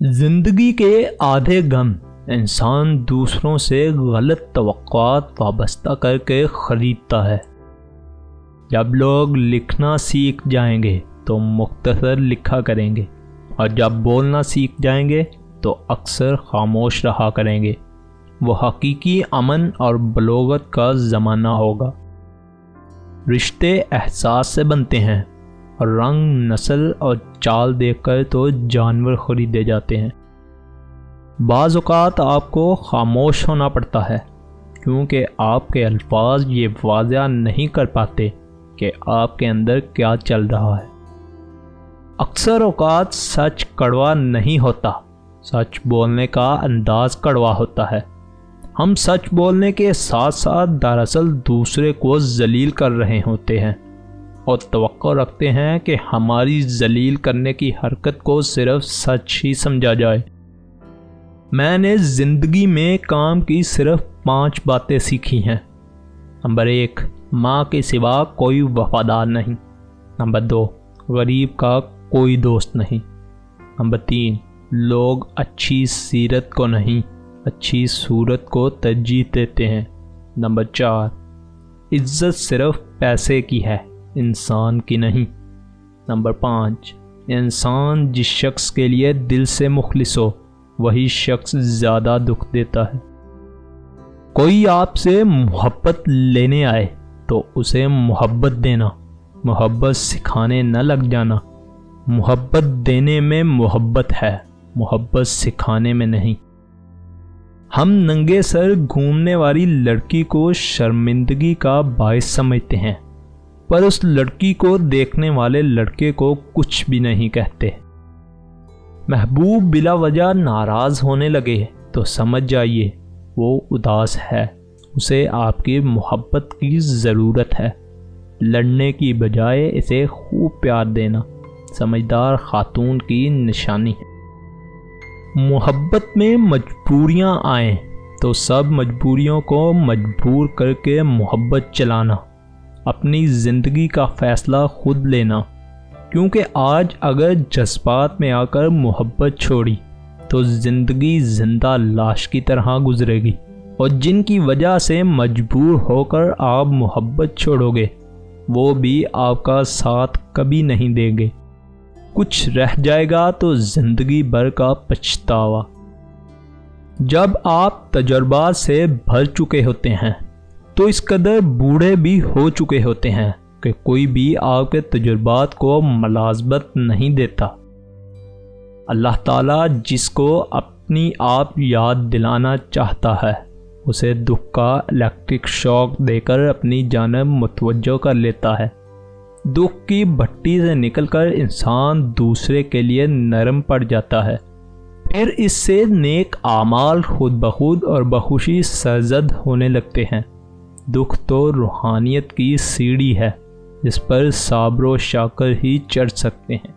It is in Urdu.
زندگی کے آدھے غم انسان دوسروں سے غلط توقعات وابستہ کر کے خریدتا ہے۔ جب لوگ لکھنا سیکھ جائیں گے تو مختصر لکھا کریں گے، اور جب بولنا سیکھ جائیں گے تو اکثر خاموش رہا کریں گے۔ وہ حقیقی امن اور بلوغت کا زمانہ ہوگا۔ رشتے احساس سے بنتے ہیں، اور رنگ، نسل اور چال دیکھ کر تو جانور خریدے جاتے ہیں۔ بعض اوقات آپ کو خاموش ہونا پڑتا ہے، کیونکہ آپ کے الفاظ یہ واضح نہیں کر پاتے کہ آپ کے اندر کیا چل رہا ہے۔ اکثر اوقات سچ کڑوا نہیں ہوتا، سچ بولنے کا انداز کڑوا ہوتا ہے۔ ہم سچ بولنے کے ساتھ ساتھ دراصل دوسرے کو ذلیل کر رہے ہوتے ہیں، اور توقع رکھتے ہیں کہ ہماری ذلیل کرنے کی حرکت کو صرف سچ ہی سمجھا جائے۔ میں نے زندگی میں کام کی صرف 5 باتیں سیکھی ہیں۔ نمبر 1، ماں کے سوا کوئی وفادار نہیں۔ نمبر 2، غریب کا کوئی دوست نہیں۔ نمبر 3، لوگ اچھی سیرت کو نہیں، اچھی صورت کو ترجیح دیتے ہیں۔ نمبر 4، عزت صرف پیسے کی ہے، انسان کی نہیں۔ نمبر 5، انسان جس شخص کے لیے دل سے مخلص ہو وہی شخص زیادہ دکھ دیتا ہے۔ کوئی آپ سے محبت لینے آئے تو اسے محبت دینا، محبت سکھانے نہ لگ جانا۔ محبت دینے میں محبت ہے، محبت سکھانے میں نہیں۔ ہم ننگے سر گھومنے والی لڑکی کو شرمندگی کا باعث سمجھتے ہیں، پر اس لڑکی کو دیکھنے والے لڑکے کو کچھ بھی نہیں کہتے۔ محبوب بلا وجہ ناراض ہونے لگے تو سمجھ جائیے وہ اداس ہے، اسے آپ کی محبت کی ضرورت ہے۔ لڑنے کی بجائے اسے خوب پیار دینا سمجھدار خاتون کی نشانی ہے۔ محبت میں مجبوریاں آئیں تو سب مجبوریوں کو مجبور کر کے محبت چلانا، اپنی زندگی کا فیصلہ خود لینا، کیونکہ آج اگر جذبات میں آ کر محبت چھوڑی تو زندگی زندہ لاش کی طرح گزرے گی، اور جن کی وجہ سے مجبور ہو کر آپ محبت چھوڑو گے وہ بھی آپ کا ساتھ کبھی نہیں دیں گے۔ کچھ رہ جائے گا تو زندگی بھر کا پچھتاوا۔ جب آپ تجربات سے بھر چکے ہوتے ہیں تو اس قدر بوڑھے بھی ہو چکے ہوتے ہیں کہ کوئی بھی آپ کے تجربات کو ملازمت نہیں دیتا۔ اللہ تعالیٰ جس کو اپنی آپ یاد دلانا چاہتا ہے اسے دکھ کا الیکٹرک شاک دے کر اپنی جانب متوجہ کر لیتا ہے۔ دکھ کی بھٹی سے نکل کر انسان دوسرے کے لیے نرم پڑ جاتا ہے، پھر اس سے نیک اعمال خود بخود اور بخوشی سرزد ہونے لگتے ہیں۔ دکھ تو روحانیت کی سیڑھی ہے جس پر صابر و شاکر ہی چڑھ سکتے ہیں۔